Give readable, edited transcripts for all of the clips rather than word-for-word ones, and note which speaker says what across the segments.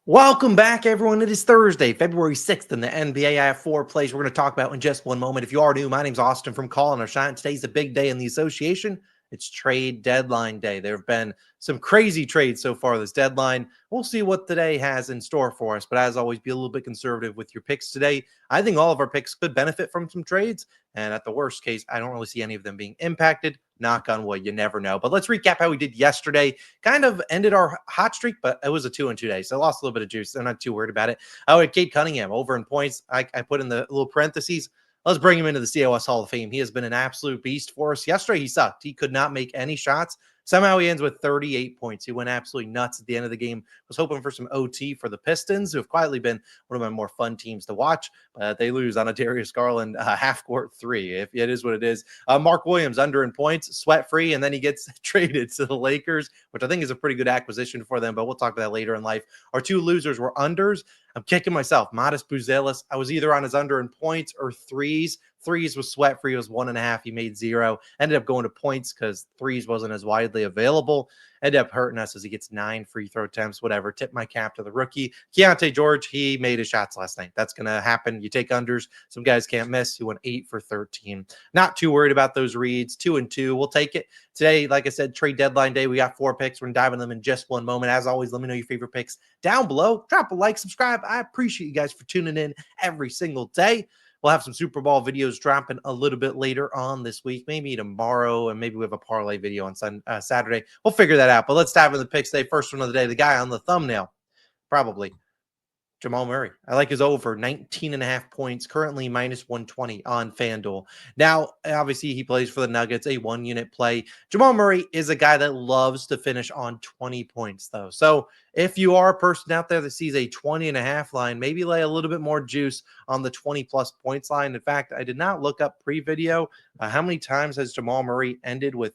Speaker 1: Welcome back, everyone. It is Thursday, February 6th in the NBA. I have four plays we're going to talk about in just one moment. If you are new, my name's Austin from Call or Shine. Today's a big day in the association. It's trade deadline day. There have been some crazy trades so far this deadline. We'll see what today has in store for us. But as always, be a little bit conservative with your picks today. I think all of our picks could benefit from some trades. And at the worst case, I don't really see any of them being impacted. Knock on wood, you never know. But let's recap how we did yesterday. Kind of ended our hot streak, but it was a 2-2 day. So I lost a little bit of juice. I'm not too worried about it. I had Cade Cunningham over in points. I put in the little parentheses. Let's bring him into the COS Hall of Fame. He has been an absolute beast for us. Yesterday, he sucked. He could not make any shots. Somehow he ends with 38 points. He went absolutely nuts at the end of the game. Was hoping for some OT for the Pistons, who have quietly been one of my more fun teams to watch. But they lose on a Darius Garland half-court three. If it is what it is. Mark Williams under in points, sweat-free, and then he gets traded to the Lakers, which I think is a pretty good acquisition for them, but we'll talk about that later in life. Our two losers were unders. I'm kicking myself. Modest Buzelis. I was either on his under in points or threes. Threes was sweat free. It was 1.5. He made 0. Ended up going to points because threes wasn't as widely available. Ended up hurting us as he gets 9 free throw attempts, whatever. Tip my cap to the rookie. Keontae George, he made his shots last night. That's going to happen. You take unders. Some guys can't miss. He went 8 for 13. Not too worried about those reads. 2-2. We'll take it. Today, like I said, trade deadline day. We got 4 picks. We're going to dive into them in just one moment. As always, let me know your favorite picks down below. Drop a like, subscribe. I appreciate you guys for tuning in every single day. We'll have some Super Bowl videos dropping a little bit later on this week, maybe tomorrow, and maybe we have a parlay video on Saturday. We'll figure that out. But let's dive into the picks today. First one of the day, the guy on the thumbnail, probably Jamal Murray. I like his over 19.5 points, currently minus 120 on FanDuel. Now, obviously, he plays for the Nuggets, a 1-unit play. Jamal Murray is a guy that loves to finish on 20 points, though. So if you are a person out there that sees a 20.5 line, maybe lay a little bit more juice on the 20-plus points line. In fact, I did not look up pre-video. How many times has Jamal Murray ended with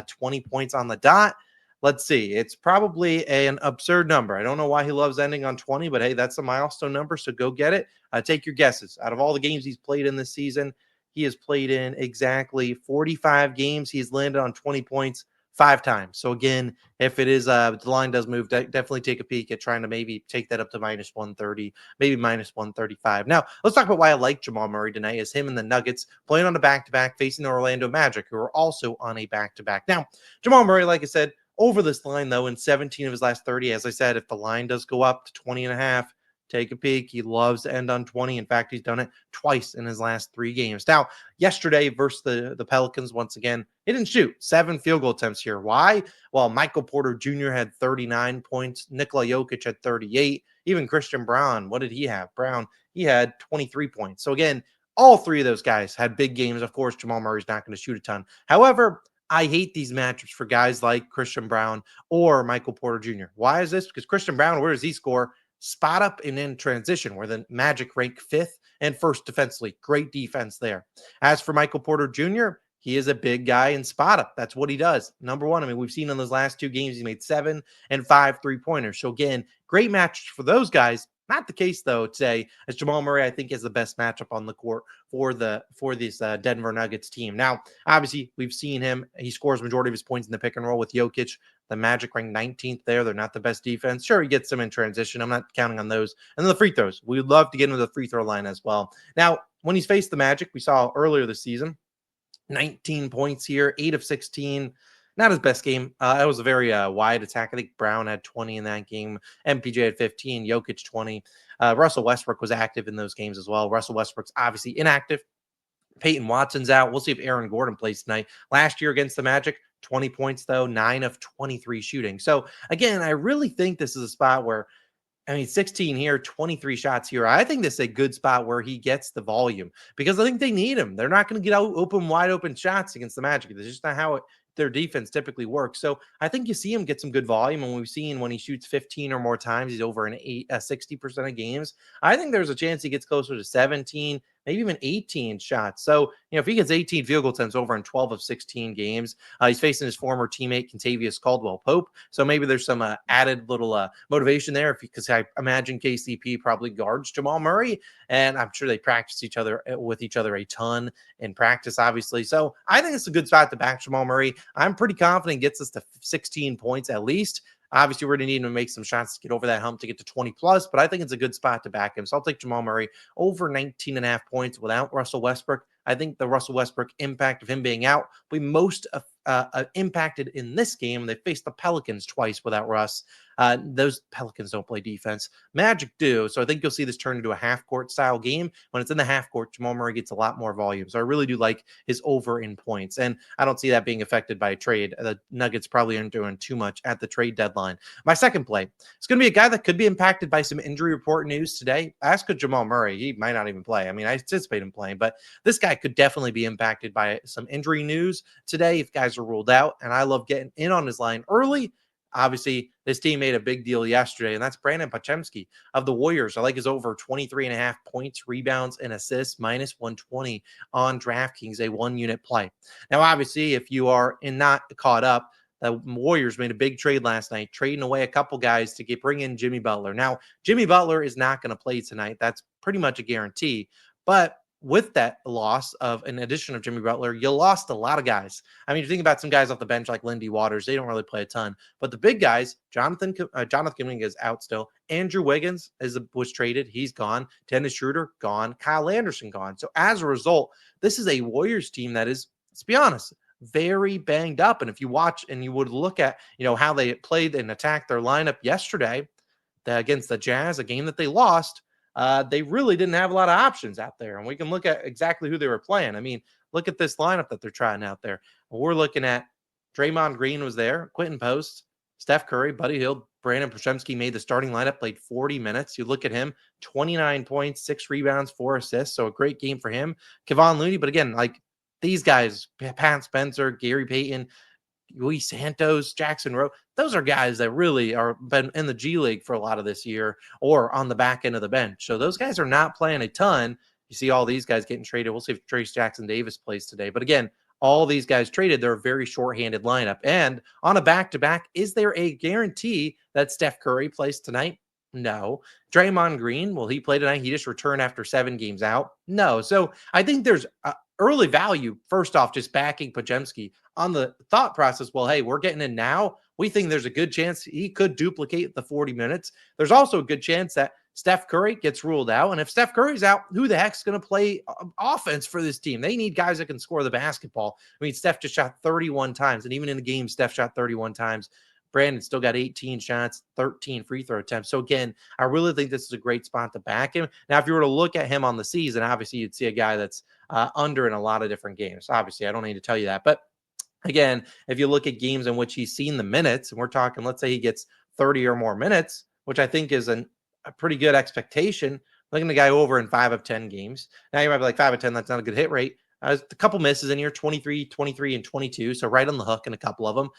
Speaker 1: 20 points on the dot? Let's see. It's probably an absurd number. I don't know why he loves ending on 20, but hey, that's a milestone number, so go get it. Take your guesses. Out of all the games he's played in this season, he has played in exactly 45 games. He's landed on 20 points 5 times. So again, if it is the line does move, definitely take a peek at trying to maybe take that up to minus 130, maybe minus 135. Now, let's talk about why I like Jamal Murray tonight. Is him and the Nuggets playing on a back-to-back, facing the Orlando Magic, who are also on a back-to-back. Now, Jamal Murray, like I said, over this line, though, in 17 of his last 30. As I said, if the line does go up to 20.5, take a peek. He loves to end on 20. In fact, he's done it twice in his last 3 games. Now, yesterday versus the Pelicans, once again, he didn't shoot. 7 field goal attempts here. Why? Well, Michael Porter Jr. had 39 points. Nikola Jokic had 38. Even Christian Brown, what did he have? Brown, he had 23 points. So again, all 3 of those guys had big games. Of course, Jamal Murray's not going to shoot a ton. However, I hate these matchups for guys like Christian Brown or Michael Porter Jr. Why is this? Because Christian Brown, where does he score? Spot up and in transition, where the Magic rank 5th and 1st defensively. Great defense there. As for Michael Porter Jr., he is a big guy in spot up. That's what he does. Number one, I mean, we've seen in those last 2 games, he's made 7 and 5 3-pointers. So again, great match for those guys. Not the case, though, today, as Jamal Murray, I think, is the best matchup on the court for this Denver Nuggets team. Now, obviously, we've seen him. He scores majority of his points in the pick and roll with Jokic. The Magic ranked 19th there. They're not the best defense. Sure, he gets some in transition. I'm not counting on those. And then the free throws. We'd love to get into the free throw line as well. Now, when he's faced the Magic, we saw earlier this season, 19 points here, 8 of 16. Not his best game. It was a very wide attack. I think Brown had 20 in that game. MPJ had 15. Jokic 20. Russell Westbrook was active in those games as well. Russell Westbrook's obviously inactive. Peyton Watson's out. We'll see if Aaron Gordon plays tonight. Last year against the Magic, 20 points though, 9 of 23 shooting. So again, I really think this is a spot where, I mean, 16 here, 23 shots here. I think this is a good spot where he gets the volume because I think they need him. They're not going to get out wide open shots against the Magic. That's just not how their defense typically works. So I think you see him get some good volume. And we've seen when he shoots 15 or more times, he's over 60% of games. I think there's a chance he gets closer to 17, maybe even 18 shots. So, if he gets 18 field goal attempts over in 12 of 16 games, he's facing his former teammate, Kentavious Caldwell-Pope. So maybe there's some added little motivation there because I imagine KCP probably guards Jamal Murray, and I'm sure they practice with each other a ton in practice, obviously. So I think it's a good spot to back Jamal Murray. I'm pretty confident gets us to 16 points at least. Obviously, we're going to need him to make some shots to get over that hump to get to 20 plus, but I think it's a good spot to back him. So I'll take Jamal Murray over 19.5 points without Russell Westbrook. I think the Russell Westbrook impact of him being out will be most impacted in this game. They faced the Pelicans twice without Russ. Those Pelicans don't play defense. Magic do. So I think you'll see this turn into a half-court style game. When it's in the half-court, Jamal Murray gets a lot more volume. So I really do like his over in points. And I don't see that being affected by a trade. The Nuggets probably aren't doing too much at the trade deadline. My second play is going to be a guy that could be impacted by some injury report news today. Ask Jamal Murray. He might not even play. I mean, I anticipate him playing, but this guy could definitely be impacted by some injury news today if guys are ruled out. And I love getting in on his line early. Obviously, this team made a big deal yesterday, and that's Brandin Podziemski of the Warriors. I like his over 23.5 points, rebounds, and assists, minus 120 on DraftKings, a one-unit play. Now, obviously, if you are not caught up, the Warriors made a big trade last night, trading away a couple guys to bring in Jimmy Butler. Now, Jimmy Butler is not going to play tonight. That's pretty much a guarantee. But with that loss of an addition of Jimmy Butler, you lost a lot of guys. I mean, you think about some guys off the bench like Lindy Waters, they don't really play a ton. But the big guys, Jonathan Kuminga is out still. Andrew Wiggins was traded. He's gone. Dennis Schroeder, gone. Kyle Anderson, gone. So as a result, this is a Warriors team that is, let's be honest, very banged up. And if you watch and you would look at, how they played and attacked their lineup yesterday against the Jazz, a game that they lost, they really didn't have a lot of options out there. And we can look at exactly who they were playing. I mean, look at this lineup that they're trying out there. We're looking at Draymond Green was there, Quentin Post, Steph Curry, Buddy Hield, Brandin Podziemski made the starting lineup, played 40 minutes. You look at him, 29 points, 6 rebounds, 4 assists. So a great game for him. Kevon Looney, but again, like these guys, Pat Spencer, Gary Payton, Luis Santos, Jackson Rowe, those are guys that really are been in the G League for a lot of this year or on the back end of the bench. So those guys are not playing a ton. You see all these guys getting traded. We'll see if Trace Jackson Davis plays today. But again, all these guys traded, they're a very shorthanded lineup. And on a back-to-back, is there a guarantee that Steph Curry plays tonight? No. Draymond Green, will he play tonight? He just returned after 7 games out? No. So I think there's early value, first off, just backing Podziemski on the thought process. Well, hey, we're getting in now. We think there's a good chance he could duplicate the 40 minutes. There's also a good chance that Steph Curry gets ruled out. And if Steph Curry's out, who the heck's going to play offense for this team? They need guys that can score the basketball. I mean, Steph just shot 31 times. And even in the game, Steph shot 31 times. Brandon still got 18 shots, 13 free throw attempts. So again, I really think this is a great spot to back him. Now, if you were to look at him on the season, obviously you'd see a guy that's under in a lot of different games. Obviously, I don't need to tell you that. But again, if you look at games in which he's seen the minutes, and we're talking, let's say he gets 30 or more minutes, which I think is a pretty good expectation. Looking at the guy over in 5 of 10 games. Now you might be like 5 of 10, that's not a good hit rate. A couple misses in here, 23, 23, and 22. So right on the hook in a couple of them.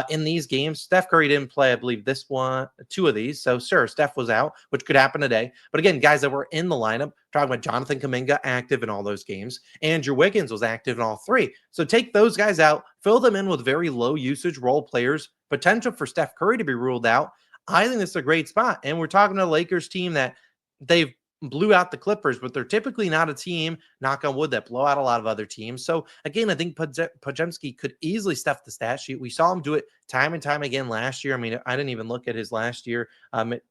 Speaker 1: In these games, Steph Curry didn't play, I believe, 2 of these. So sure, Steph was out, which could happen today. But again, guys that were in the lineup, talking about Jonathan Kuminga active in all those games. Andrew Wiggins was active in all 3. So take those guys out, fill them in with very low usage role players, potential for Steph Curry to be ruled out. I think this is a great spot. And we're talking to a Lakers team that they've blew out the Clippers, but they're typically not a team, knock on wood, that blow out a lot of other teams. So again, I think Podziemski could easily stuff the stat sheet. We saw him do it time and time again last year. I mean, I didn't even look at his last year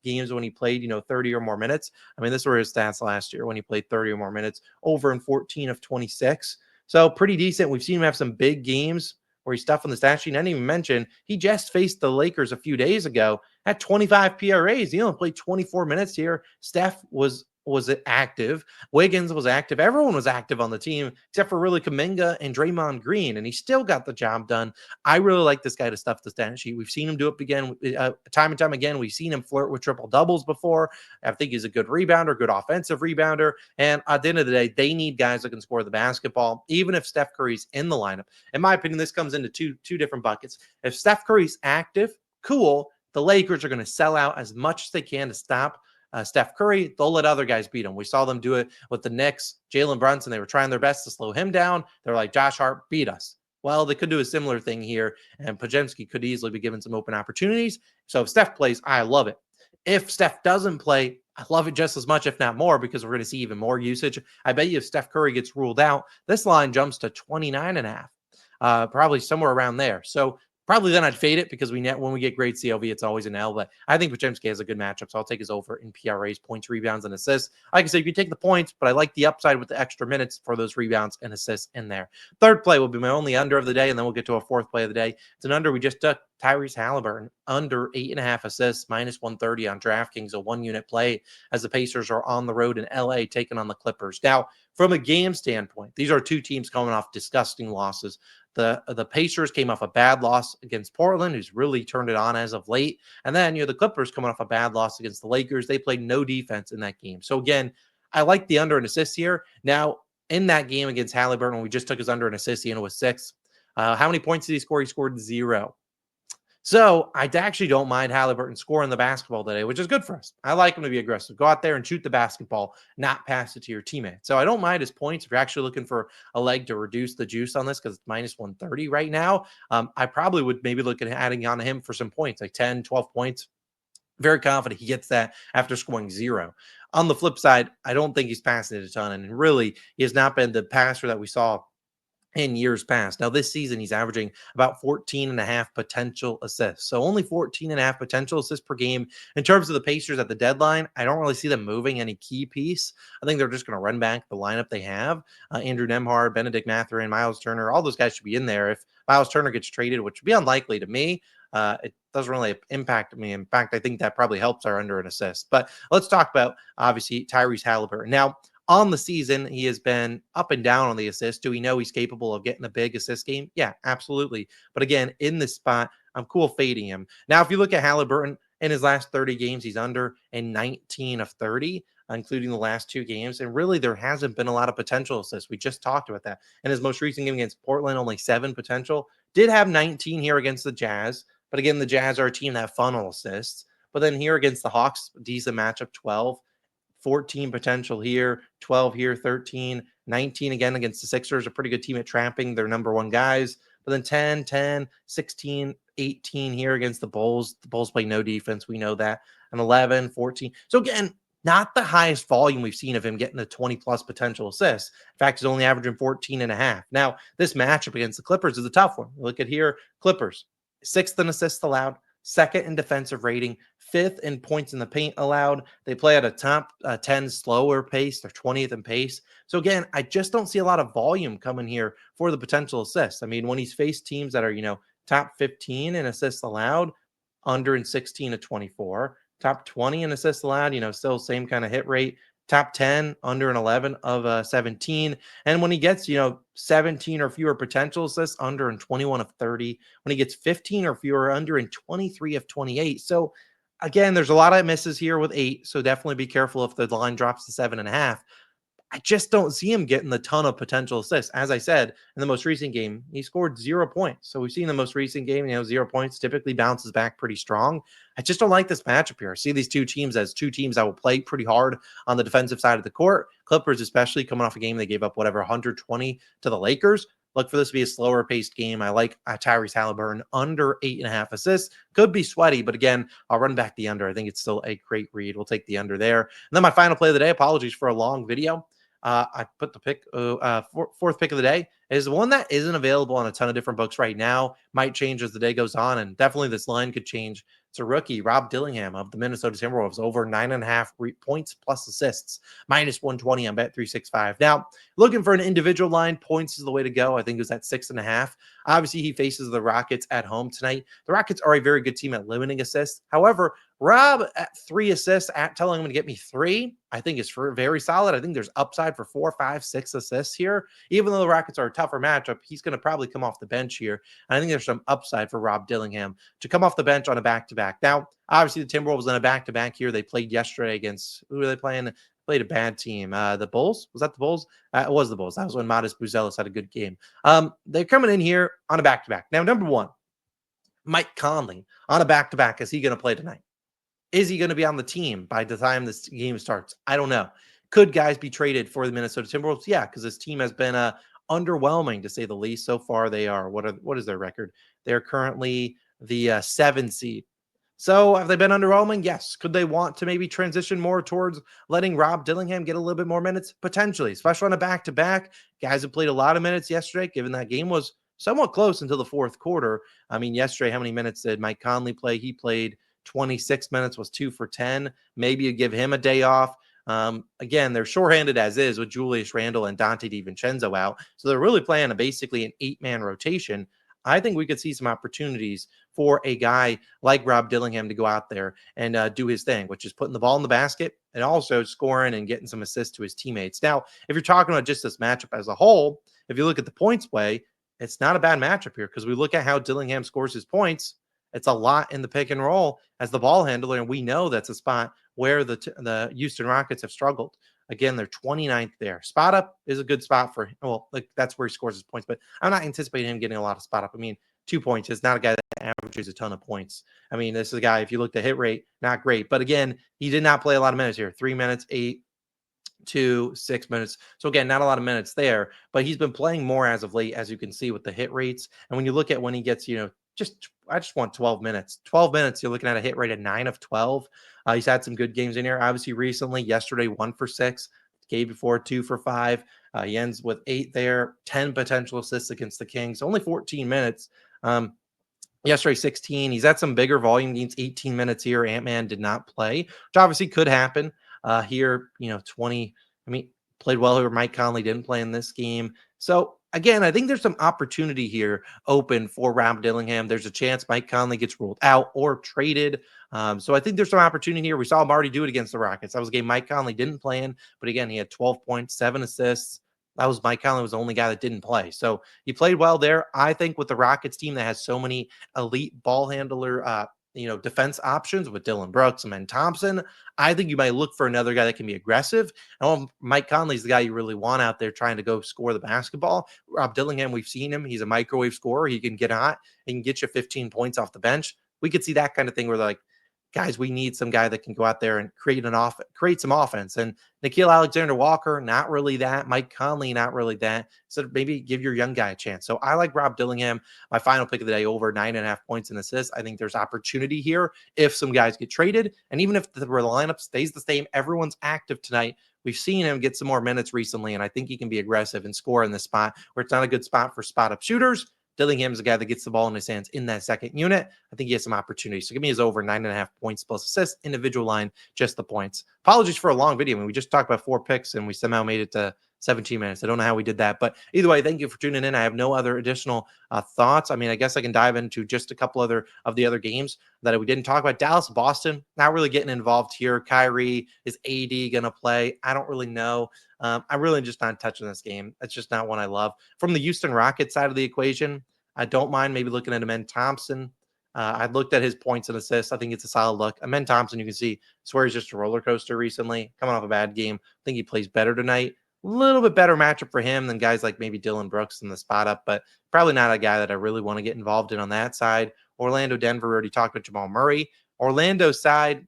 Speaker 1: games when he played, 30 or more minutes. I mean, this were his stats last year when he played 30 or more minutes, over in 14 of 26. So pretty decent. We've seen him have some big games where he's stuffing the stat sheet. I didn't even mention he just faced the Lakers a few days ago at 25 PRAs. He only played 24 minutes here. Steph was active. Wiggins was active. Everyone was active on the team except for really Kuminga and Draymond Green, and he still got the job done. I really like this guy to stuff the stat sheet. We've seen him do it again, time and time again. We've seen him flirt with triple doubles before. I think he's a good rebounder, good offensive rebounder. And at the end of the day, they need guys that can score the basketball, even if Steph Curry's in the lineup. In my opinion, this comes into two different buckets. If Steph Curry's active, cool. The Lakers are going to sell out as much as they can to stop Steph Curry. They'll let other guys beat him. We saw them do it with the Knicks, Jalen Brunson. They were trying their best to slow him down. They're like, Josh Hart, beat us. Well, they could do a similar thing here, and Podziemski could easily be given some open opportunities. So if Steph plays, I love it. If Steph doesn't play, I love it just as much, if not more, because we're going to see even more usage. I bet you if Steph Curry gets ruled out, this line jumps to 29.5, probably somewhere around there. So Probably then I'd fade it because when we get great CLV, it's always an L. But I think Podziemski has a good matchup, so I'll take his over in PRAs, points, rebounds, and assists. Like I said, you can take the points, but I like the upside with the extra minutes for those rebounds and assists in there. Third play will be my only under of the day, and then we'll get to a fourth play of the day. It's an under we just took. Tyrese Haliburton under 8.5 assists, minus 130 on DraftKings, a 1-unit play as the Pacers are on the road in LA taking on the Clippers. Now, from a game standpoint, these are two teams coming off disgusting losses. The Pacers came off a bad loss against Portland, who's really turned it on as of late. And then, the Clippers coming off a bad loss against the Lakers. They played no defense in that game. So again, I like the under and assist here. Now, in that game against Haliburton, we just took his under and assist, and it was 6. How many points did he score? He scored 0. So I actually don't mind Haliburton scoring the basketball today, which is good for us. I like him to be aggressive. Go out there and shoot the basketball, not pass it to your teammate. So I don't mind his points. If you're actually looking for a leg to reduce the juice on this, because it's minus 130 right now, I probably would maybe look at adding on him for some points, like 10, 12 points. Very confident he gets that after scoring 0. On the flip side, I don't think he's passing it a ton. And really, he has not been the passer that we saw in years past. Now, this season, he's averaging about 14.5 potential assists. So only 14.5 potential assists per game. In terms of the Pacers at the deadline, I don't really see them moving any key piece. I think they're just going to run back the lineup they have. Andrew Nembhard, Benedict Mathurin, Miles Turner, all those guys should be in there. If Miles Turner gets traded, which would be unlikely to me, it doesn't really impact me. In fact, I think that probably helps our under an assist. But let's talk about, obviously, Tyrese Haliburton. Now, on the season, he has been up and down on the assists. Do we know he's capable of getting a big assist game? Yeah, absolutely. But again, in this spot, I'm cool fading him. Now, if you look at Haliburton, in his last 30 games, he's under in 19 of 30, including the last 2 games. And really, there hasn't been a lot of potential assists. We just talked about that. In his most recent game against Portland, only 7 potential. Did have 19 here against the Jazz. But again, the Jazz are a team that funnel assists. But then here against the Hawks, decent matchup, 12. 14 potential here, 12 here, 13, 19 again against the Sixers, a pretty good team at trapping their number 1 guys. But then 10, 10, 16, 18 here against the Bulls. The Bulls play no defense. We know that. And 11, 14. So again, not the highest volume we've seen of him getting the 20-plus potential assists. In fact, he's only averaging 14.5. Now, this matchup against the Clippers is a tough one. Look at here, Clippers, 6th in assists allowed, 2nd in defensive rating, 5th in points in the paint allowed. They play at a top 10 slower pace. They're 20th in pace. So again, I just don't see a lot of volume coming here for the potential assists. I mean, when he's faced teams that are, top 15 in assists allowed, under in 16 to 24, top 20 in assists allowed, still same kind of hit rate. Top 10, under an 11 of 17. And when he gets, 17 or fewer potential assists, under in 21 of 30. When he gets 15 or fewer, under in 23 of 28. So again, there's a lot of misses here with 8. So definitely be careful if the line drops to 7.5. I just don't see him getting the ton of potential assists. As I said, in the most recent game, he scored 0 points. So we've seen the most recent game, 0 points, typically bounces back pretty strong. I just don't like this matchup here. I see these two teams as two teams that will play pretty hard on the defensive side of the court. Clippers, especially coming off a game they gave up, 120 to the Lakers. Look for this to be a slower paced game. I like Tyrese Haliburton under 8.5 assists. Could be sweaty, but again, I'll run back the under. I think it's still a great read. We'll take the under there. And then my final play of the day, apologies for a long video. I put the pick, fourth pick of the day is one that isn't available on a ton of different books right now. Might change as the day goes on, and definitely this line could change. It's a rookie, Rob Dillingham of the Minnesota Timberwolves, over 9.5 points plus assists, minus 120 on Bet365. Now, looking for an individual line, points is the way to go. I think it was at 6.5. Obviously, he faces the Rockets at home tonight. The Rockets are a very good team at limiting assists. However, Rob at 3 assists, telling him to get me 3, I think is very solid. I think there's upside for 4, 5, 6 assists here. Even though the Rockets are a tougher matchup, he's going to probably come off the bench here. And I think there's some upside for Rob Dillingham to come off the bench on a back-to-back. Now, obviously, the Timberwolves on a back-to-back here. They played yesterday against, who were they playing? Played a bad team. The Bulls? Was that the Bulls? It was the Bulls. That was when Modest Buzelis had a good game. They're coming in here on a back-to-back. Now, number 1, Mike Conley on a back-to-back. Is he going to play tonight? Is he going to be on the team by the time this game starts? I don't know. Could guys be traded for the Minnesota Timberwolves? Yeah, because this team has been underwhelming, to say the least. So far, they are. What is their record? They're currently the 7 seed. So have they been underwhelming? Yes. Could they want to maybe transition more towards letting Rob Dillingham get a little bit more minutes? Potentially, especially on a back-to-back. Guys have played a lot of minutes yesterday, given that game was somewhat close until the fourth quarter. I mean, yesterday, how many minutes did Mike Conley play? He played 26 minutes, was 2 for 10. Maybe you give him a day off. Again, they're shorthanded as is with Julius Randle and Dante DiVincenzo out. So they're really playing basically an 8-man rotation. I think we could see some opportunities for a guy like Rob Dillingham to go out there and do his thing, which is putting the ball in the basket and also scoring and getting some assists to his teammates. Now, if you're talking about just this matchup as a whole, if you look at the points play, it's not a bad matchup here because we look at how Dillingham scores his points. It's a lot in the pick and roll as the ball handler, and we know that's a spot where the Houston Rockets have struggled. Again, they're 29th there. Spot up is a good spot for him. Well, like that's where he scores his points, but I'm not anticipating him getting a lot of spot up. I mean, 2 points is not a guy that averages a ton of points. I mean, this is a guy, if you look at hit rate, not great. But again, he did not play a lot of minutes here. 3 minutes, 8, 2, 6 minutes. So again, not a lot of minutes there, but he's been playing more as of late, as you can see with the hit rates. And when you look at when he gets, I just want 12 minutes. 12 minutes, you're looking at a hit rate of 9 of 12. He's had some good games in here. Obviously, recently, yesterday, 1 for 6. Game before, 2 for 5. He ends with 8 there, 10 potential assists against the Kings. Only 14 minutes. Yesterday, 16. He's had some bigger volume games, 18 minutes here. Ant-Man did not play, which obviously could happen here. 20. I mean, played well here. Mike Conley didn't play in this game. So, again, I think there's some opportunity here open for Rob Dillingham. There's a chance Mike Conley gets ruled out or traded. So I think there's some opportunity here. We saw him already do it against the Rockets. That was a game Mike Conley didn't play in, but again, he had 12 points, 7 assists. That was Mike Conley was the only guy that didn't play. So he played well there. I think with the Rockets team that has so many elite ball handler, defense options with Dylan Brooks and Ben Thompson, I think you might look for another guy that can be aggressive. And Mike Conley's the guy you really want out there trying to go score the basketball. Rob Dillingham, we've seen him. He's a microwave scorer. He can get hot. He can get you 15 points off the bench. We could see that kind of thing where they're like, guys, we need some guy that can go out there and create some offense. And Nickeil Alexander-Walker, not really that. Mike Conley, not really that. So maybe give your young guy a chance. So I like Rob Dillingham. My final pick of the day, over 9.5 points and assists. I think there's opportunity here if some guys get traded. And even if the lineup stays the same, everyone's active tonight. We've seen him get some more minutes recently, and I think he can be aggressive and score in this spot where it's not a good spot for spot-up shooters. Dillingham's a guy that gets the ball in his hands in that second unit. I think he has some opportunity. So give me his over 9.5 points plus assists, individual line, just the points. Apologies for a long video. I mean, we just talked about 4 picks and we somehow made it to 17 minutes. I don't know how we did that, but either way, thank you for tuning in. I have no other additional thoughts. I mean, I guess I can dive into just a couple of the other games that we didn't talk about. Dallas, Boston, not really getting involved here. Kyrie, is AD going to play? I don't really know. I'm really just not touching this game. It's just not one I love. From the Houston Rockets side of the equation, I don't mind maybe looking at Amen Thompson. I looked at his points and assists. I think it's a solid look. Amen Thompson, you can see, swear he's just a roller coaster recently, coming off a bad game. I think he plays better tonight. A little bit better matchup for him than guys like maybe Dylan Brooks in the spot up, but probably not a guy that I really want to get involved in on that side. Orlando, Denver, we already talked about Jamal Murray. Orlando side,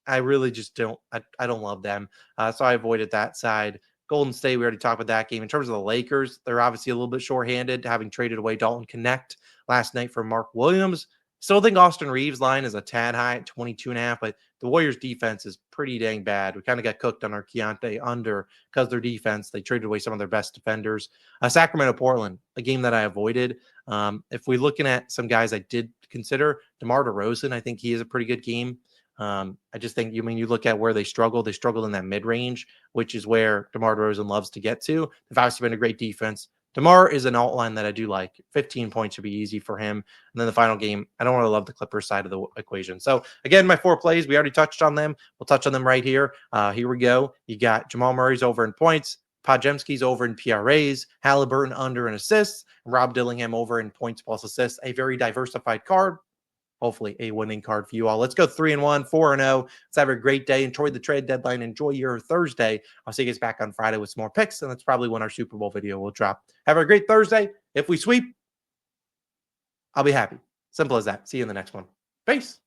Speaker 1: I really just don't. I don't love them, so I avoided that side. Golden State, we already talked about that game. In terms of the Lakers, they're obviously a little bit shorthanded, having traded away Dalton Connect last night for Mark Williams. Still think Austin Reeves' line is a tad high at 22.5, but the Warriors' defense is pretty dang bad. We kind of got cooked on our Keontae under because their defense. They traded away some of their best defenders. Sacramento, Portland, a game that I avoided. If we're looking at some guys I did consider, DeMar DeRozan, I think he is a pretty good game. I just think, you look at where they struggled in that mid-range, which is where DeMar DeRozan loves to get to. They've obviously been a great defense. DeMar is an outline that I do like. 15 points should be easy for him. And then the final game, I don't really love the Clippers side of the equation. So again, my 4 plays, we already touched on them. We'll touch on them right here. Here we go. You got Jamal Murray's over in points. Podziemski's over in PRAs, Haliburton under in assists, Rob Dillingham over in points plus assists. A very diversified card. Hopefully a winning card for you all. Let's go 3-1, 4-0. Let's have a great day. Enjoy the trade deadline. Enjoy your Thursday. I'll see you guys back on Friday with some more picks, and that's probably when our Super Bowl video will drop. Have a great Thursday. If we sweep, I'll be happy. Simple as that. See you in the next one. Peace.